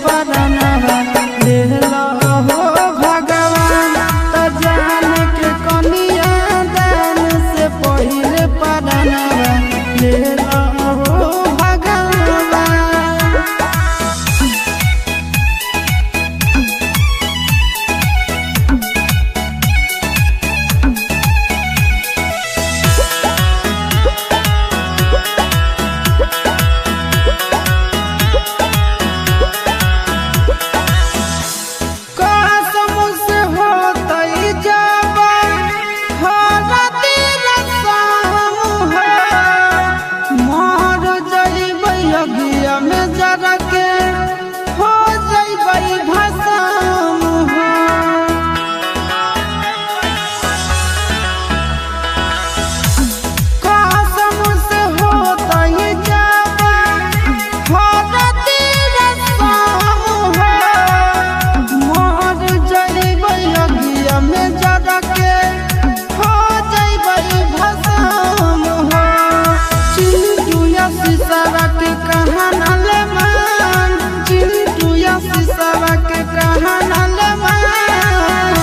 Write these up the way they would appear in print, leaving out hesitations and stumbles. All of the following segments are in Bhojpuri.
परानवा ले लो हो भगवान त जान के कनिया दान से पहिले परानवा ले लो हो भगवान। में जरा के हो जइबई भस्म हो कसम से होतई जाबा हरती रस्म हो मर जइबई अगिया में जरा के हो जइबई भस्म हो। चिंटू या सिसरा के कहाना ले मान चिंटू या सिसरा के कहाना ले मान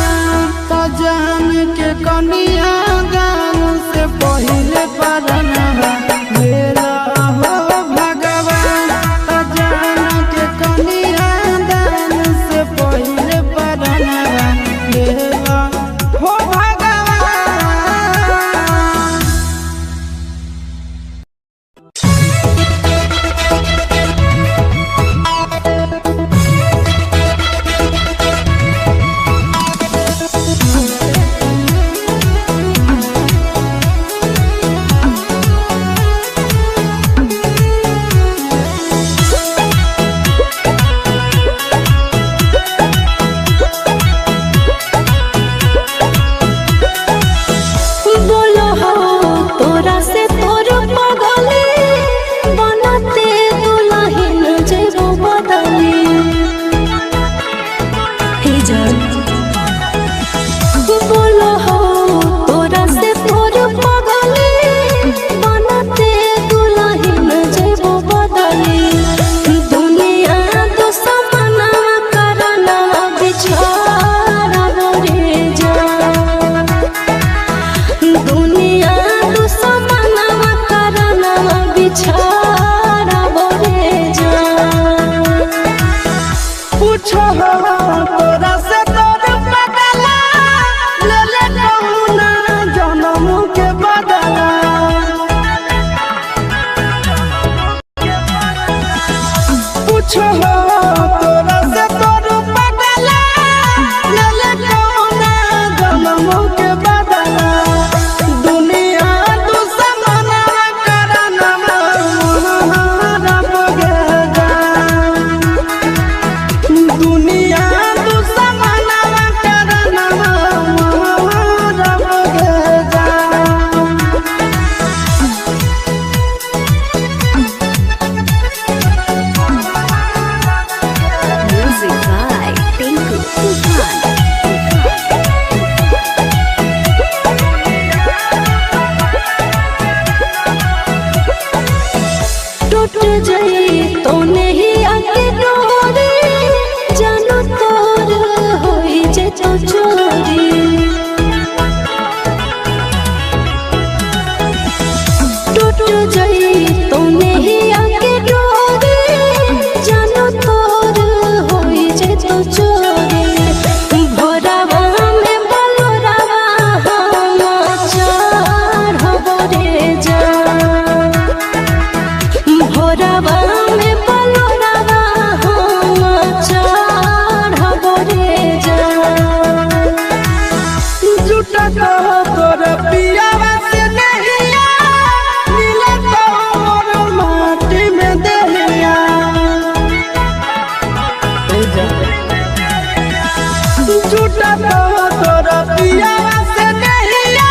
त जान के कनिया गान से पहिले परानवा ले लो हो भगवान त जान के कनिया गान से पहिले परानवा ले लो हो भगवान। बोलो हो तोरा से तोर पगली बनते दुल्हन जेबो बदली हे जान। बोलो हो तोरा से तोर पगली बनते दुल्हन जेबो बदली दुनिया तो समाना करना बिछाड़ा रे जान। दुनिया तो समाना करना बिछाड़ा रे जान। पूछो हो तोरा से तोर पगला ले ले कहुना जनम के बदला। पूछो हो तोरा से तोर पगला ले ले कहुना जनम के बदला। दुनिया तू समाना करना मोहरा गे जान। दुनिया तू समाना करना मोहरा गे जान। Music by Tinku Tufan। टूट जाई तो नहीं आके डोरी जानो तोर होई जे तो चोरी। टूट जाई तो नहीं आके डोरी जानो तोर होई जे तो चोरी। भोरावा में बलोरावा हम चढ़बो रे जान। भोरावा में बलोरावा हम चढ़बो रे जान। झूठा कहो तोर पियावा से नहिया मिले तो मोर माटी में देहिया। झूठा कहो तोर पियावा से नहिया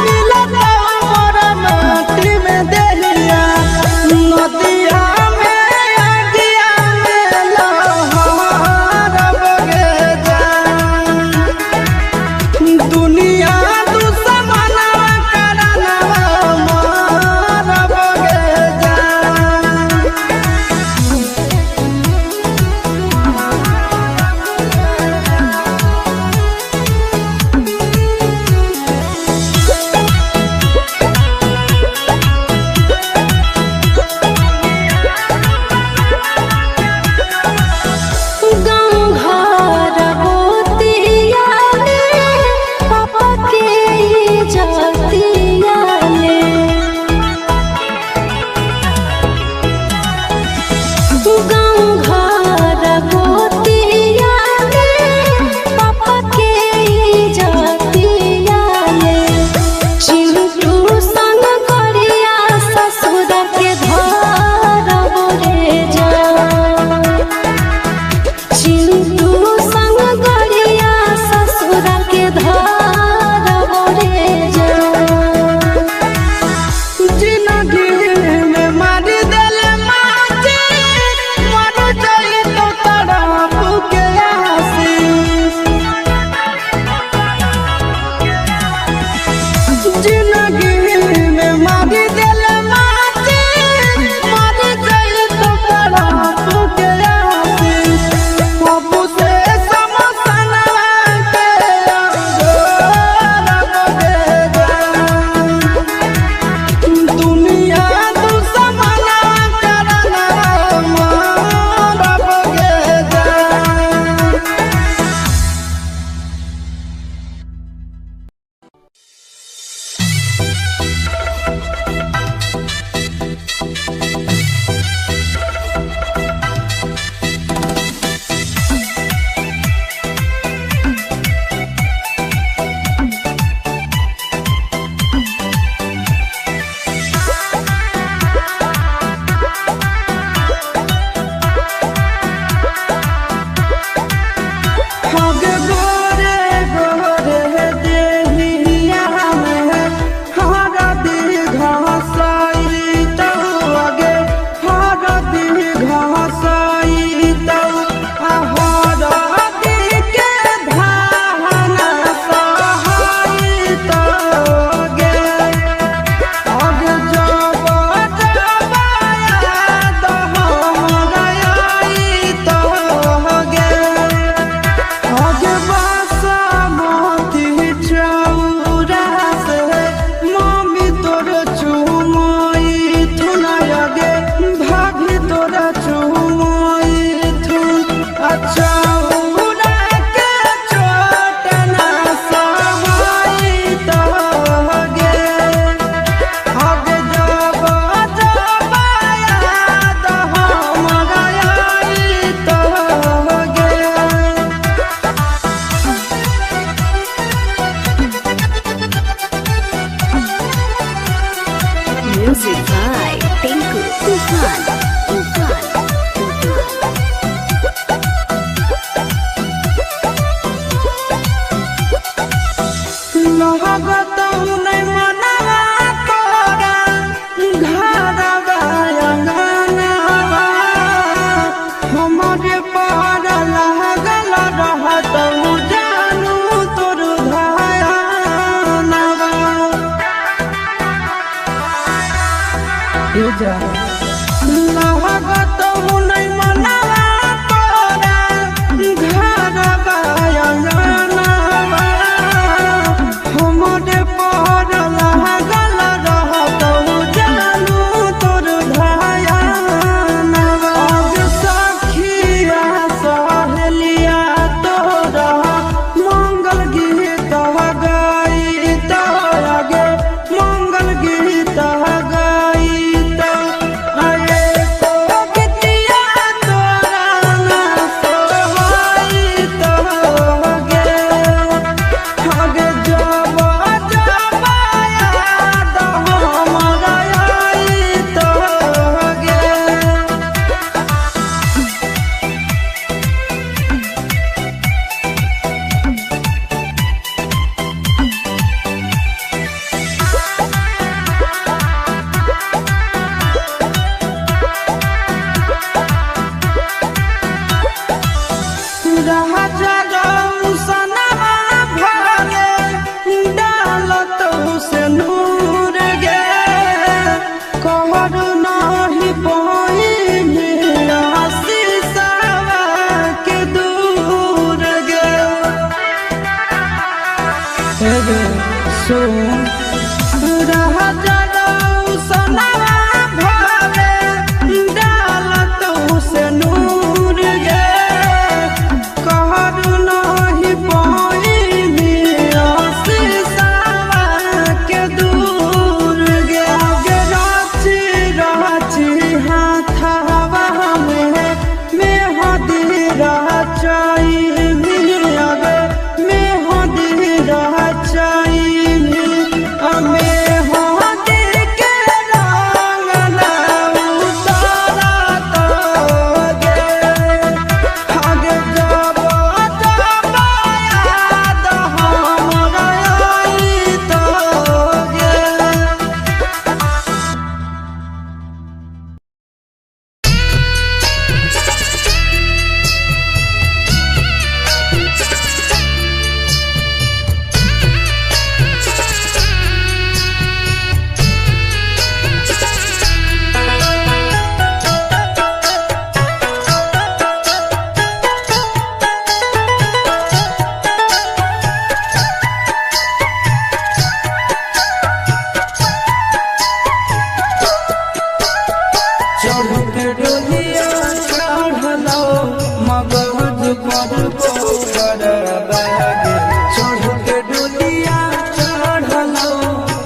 मिले तो मोर माटी में देहिया। नदिया में अगिया में लहर बगे जान। दुनिया तू समाना करना मोहरा बगे जान। पर पोखर बागे चढ़ के डोलिया चढ़लो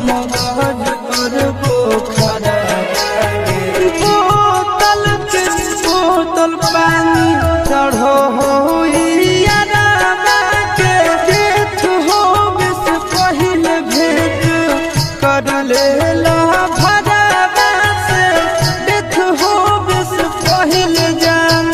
मगज पर पोखर बागे बोतल के बोतल पानी चढ़ो हो यारा के देख हो बिस पहले भेंट कर लेला भरावा से देख हो बिस पहले जान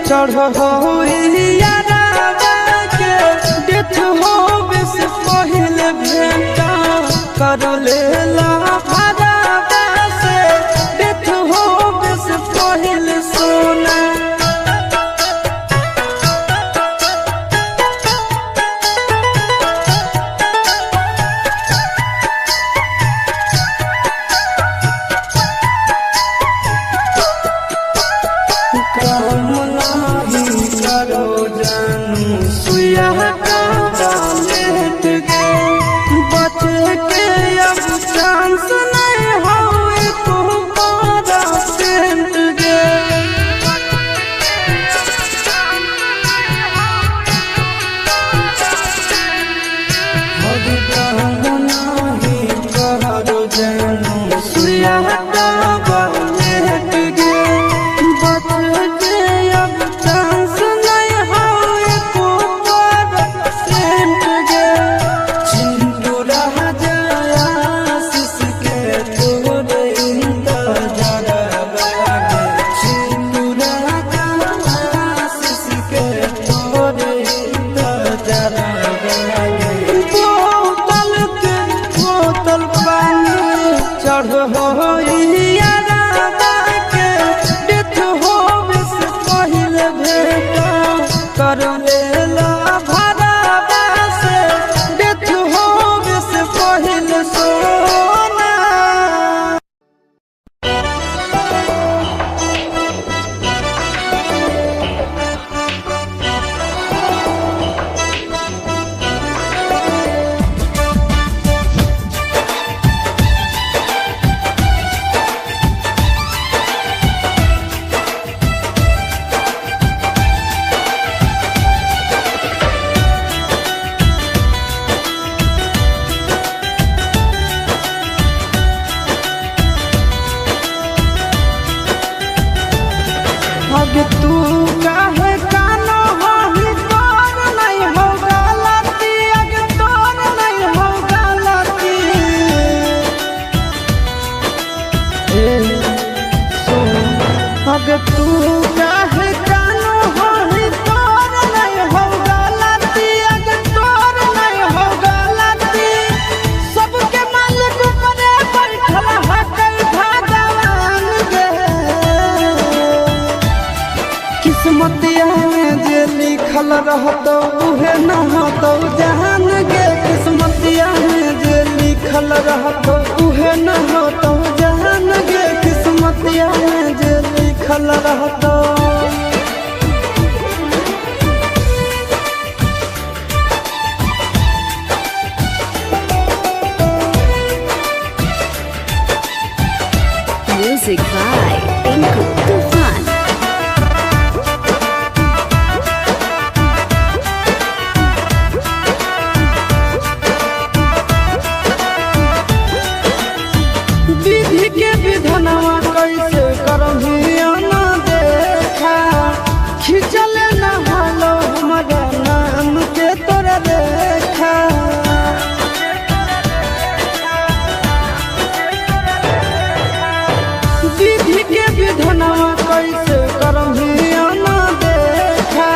चढ़ हो यारा के देख हो बिस पहले भेंट कर लेला भरावा से देख हो बिस पहले सोना सुया लेट गे बचे के अब चांस नहीं हो तू बड़ा सेंट गे नहीं करो जानू सुया लेट गे बचे के अब चांस चढ़ हो यारा के देख हो बिस पहले भेंट कर लेला भरावा से देख हो बिस पहले सोना अगे तू काहे कानो होही तोर नहीं हो गलती अगे तोर नहीं हो गलती अगे तू काहे कानो होही तोर नहीं हो गलती अगे तोर नहीं हो गलती सबके मालिक बने बैठल हकल भगवान गे किस्मतिया में जे लिखल रहतो उहे न होतो जहान गे किस्मतिया में जे लिखल रहतो उहे न होतो जहान गे किस्मतिया में जे लिखल रहतो Music by Tinku Tufan. खिंचल न हालो हमारा नाम के तोरा रेखा विधि के विधनवा कैसे करहिया ना देखा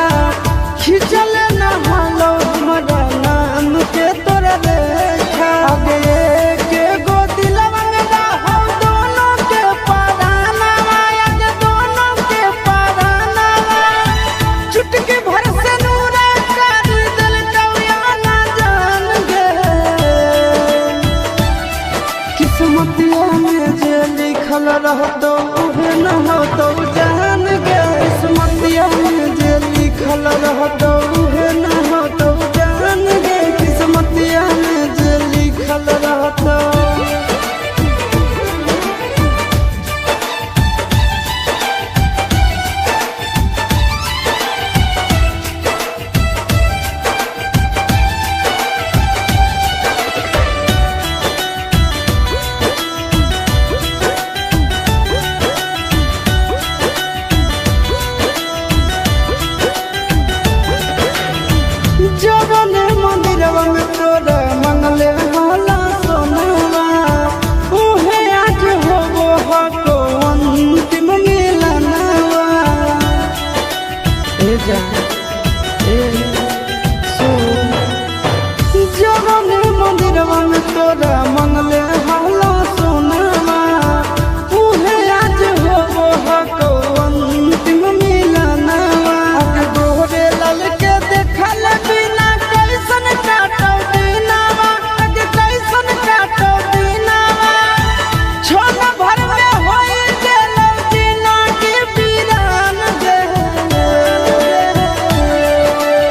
खिंचल न हालो हमारा नाम के तोरा रेखा आगे के गो दिलवा में रहो दोनों के पराना आगे दोनों के पराना चुटकी भर से नूरा कर दिल कौया ना जान गे किस्मतिया में जे लिखल रहतो उहे न होतो जान गे किस्मतिया में जे लिखल रहतो उहे न होतो जान गे किस्मतिया में जे लिखल रहतो जगने मंदिरवा में तोरा मंगले होला सोनवा उहे आज होबो हको अंतिम मिलनवा ए जा ए सो जगने मंदिरवा में तोरा मंगले होला सोनवा उहे आज होबो हको अंतिम मिलनवा गोरे लाल के देखल बिना कैसन काटो दिनवा अगे कैसन काटो दिनवा छोन भर में होई गेलो दिना के बीरान गे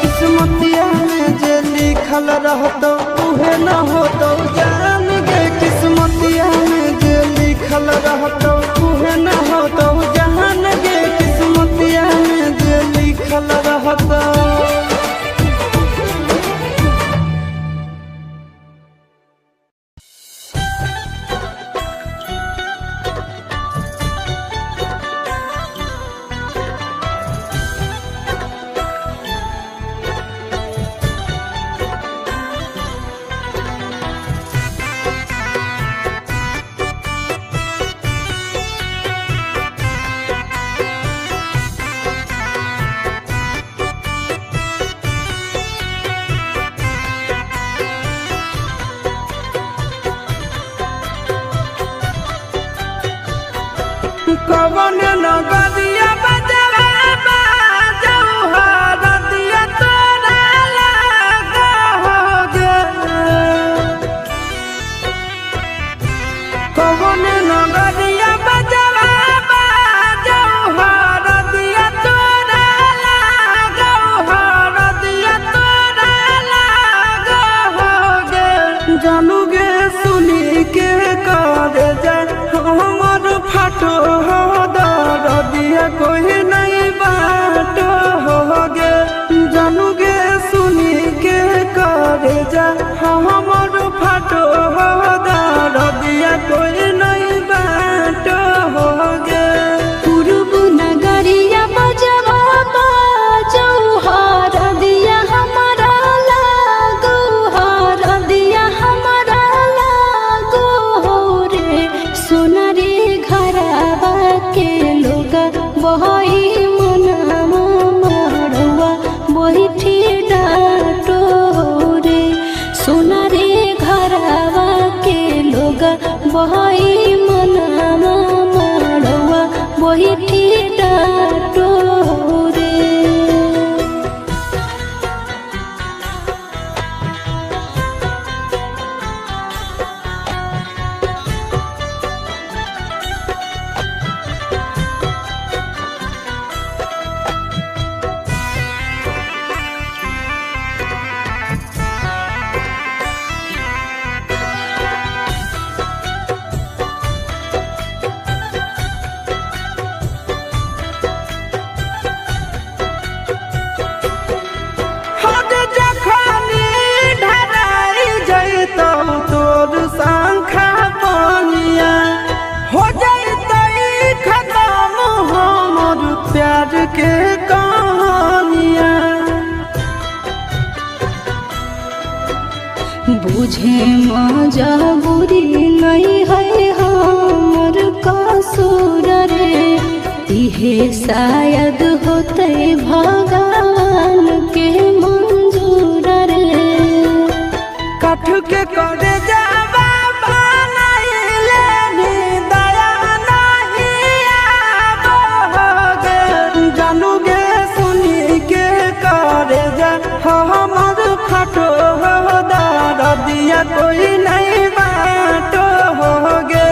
किस्मतिया में जे लिखल रहतो उहे न होतो जान गे किस्मतिया में जे लिखल रहतो उहे न होतो जान गे किस्मतिया में जे लिखल रहतो कवन नगरिया बजवा बाजऊ हरदिया तोरा लागोगे कवन नगरिया बजवा बाजऊ हरदिया तोरा लागो हरदिया तोरा लागोगे जानूगे सुनी के करे जाए हमर फाटो हो दरदिया कोई नहीं बाटो होगे जानूगे सुनी के करे जा हमर फाटो हो दरदिया कोई नहीं बाटो होगे पूर्व नगरिया बजवा बाजऊ हरदिया हमारा लागो हरदिया हमारा लागो रे सोनारी घरवा के लोग बहई मनामा मड़वा बहिठी डाटो रे सोनारी घरवा के लोग बहई मनामा मड़वा बहिठी डाटो रे के कहानिया बुझे मजबूरी नहीं है हमर कसूर रे, इहे शायद होते भगवान के मंजूर रे। कठ के करे जावा बनाइले नी दया नहीं आवोगे, जानूगे सुनी के करे जा हमर फटो दर्दिया कोई नहीं बाटो होगे,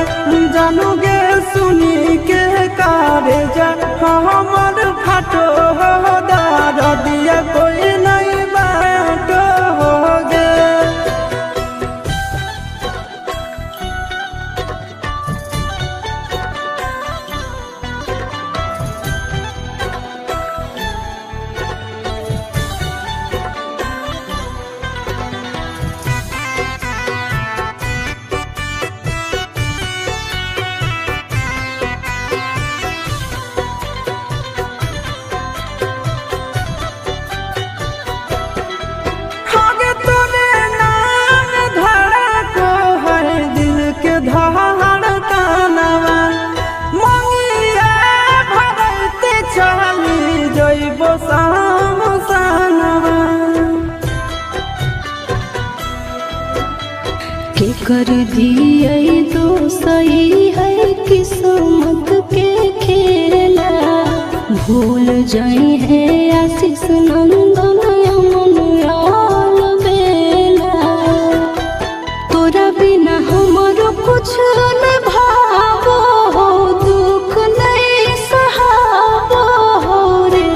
जानूगे सुनी के करे जा हमर फटो दर्दिया कोई नहीं बाटो होगे। के कर दिए तो सही है किस्मत के खेला, भूल जाए है आशीष नंदन अमन याल बेला। तोरा बिना हमरो कुछ न भावो हो, दुख नहीं सहावो हो रे,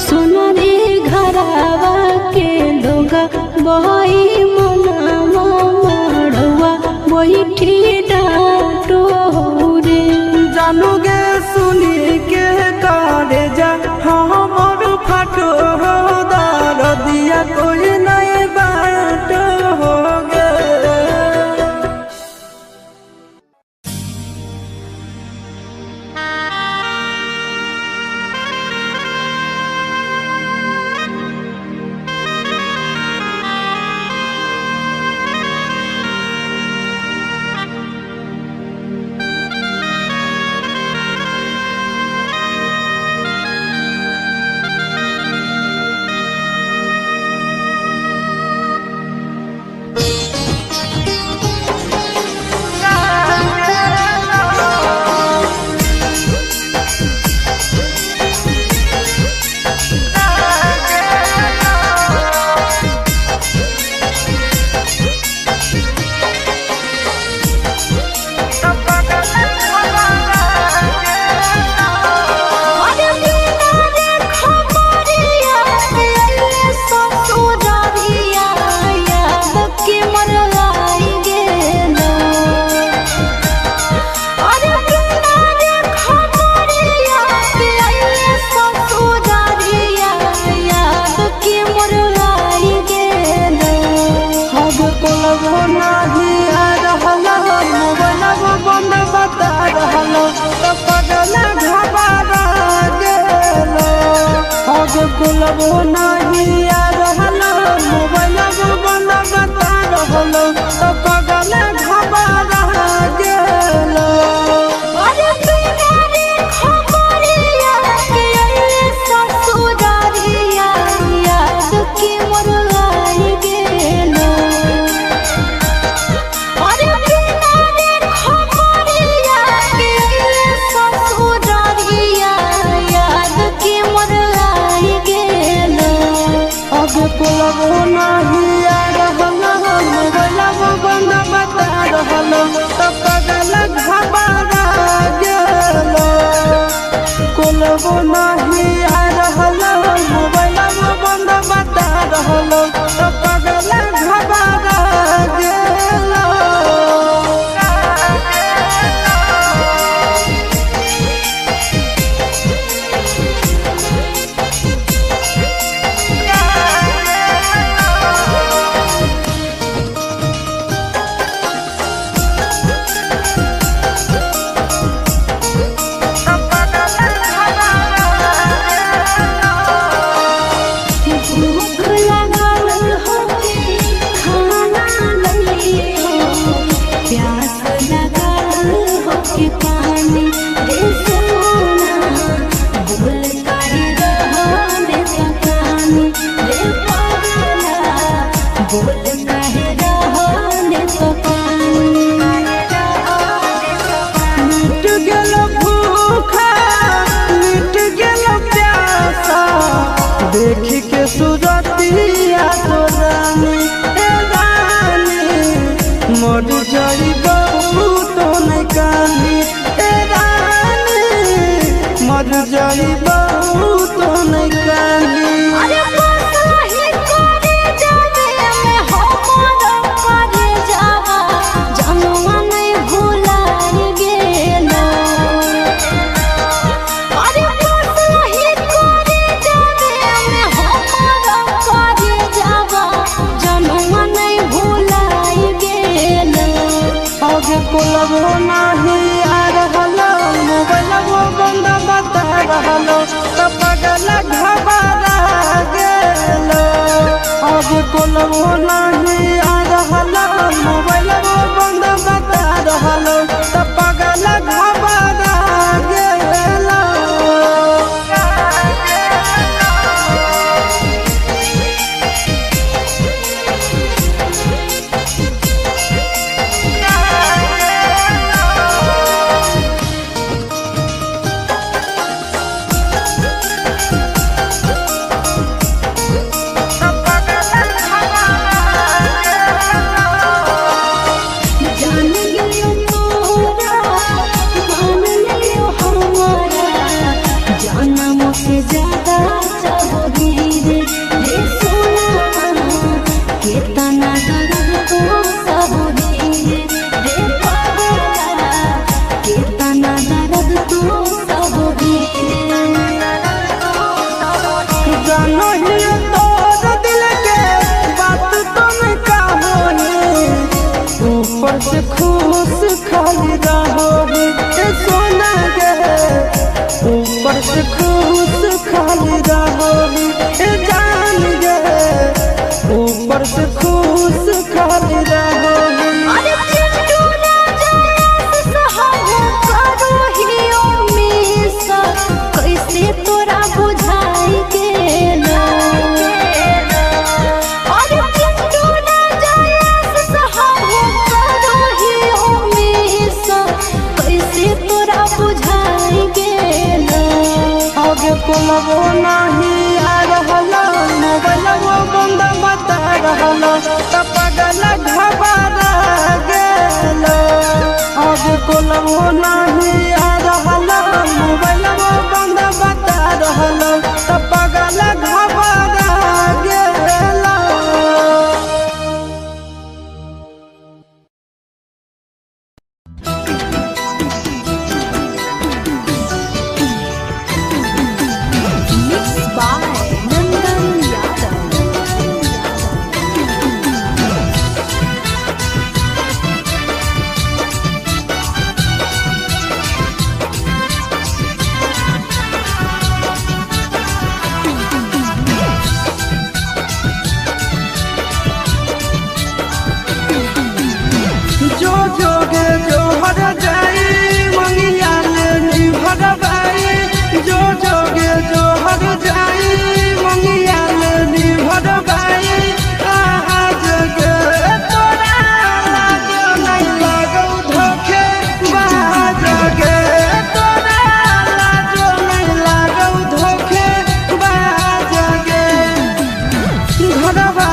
सोना रे घरवा के लोगा बहई मनावा मड़वा बैठी डाटो रे। जानूगे सुनी के करे जा हमर फटो दर्दिया कोई नहीं बाटो होगे। कुलबो नहीं आ रहल मोबाइल बंद बता रहल तो पगल घबरा गेल। अरे बिना रे खबरिया के ससुरारिया याद के मोर आई गेल। अरे बिना रे खबरिया के ससुरारिया याद के मोर आई गेल। अब कुलबो नहीं आ रहल मोबाइल बंद बता रहल तो पगल घबरा गेल। कुलबो नहीं आ रहल मोबाइल बंद बता रहल तो पगल घबरा गेल। घबरा गेलो अब कोलवो नहीं आ रहलो मोबाइलवो बंद बता रहलो त पगल घबरा गेलो खुश खाली रहोगे सोना गे ऊपर से खुश खाली रहोगे जान गे ऊपर से खुश खाली रहोगे अरे चिंटू ना जाए सहारा करो ही उम्मीसा कैसे तोरा बुझाई गेलो अरे चिंटू ना जाए सहारा करो ही उम्मीसा कैसे तोरा बुझाई गेलो आगे कोलवो नहीं आ रहलो मोबाइलवो बंद बता रहलो त पगल घबरा गेलो आगे कोलवो नहीं आ रहलो मोबाइलवो बंद बता रहलो त पगल घबरा गेलो Mixed by Nandan Yadav. जो जोगे जो हर जाई मंगिया लेनी भरवाई जो जोगे जो हर जाई मंगिया लेनी भरवाई कहाँ जगे तोरा लाजो नहीं लागो धोखे वहाँ जगे तोरा लाजो नहीं लागो धोखे वहाँ जगे घरवा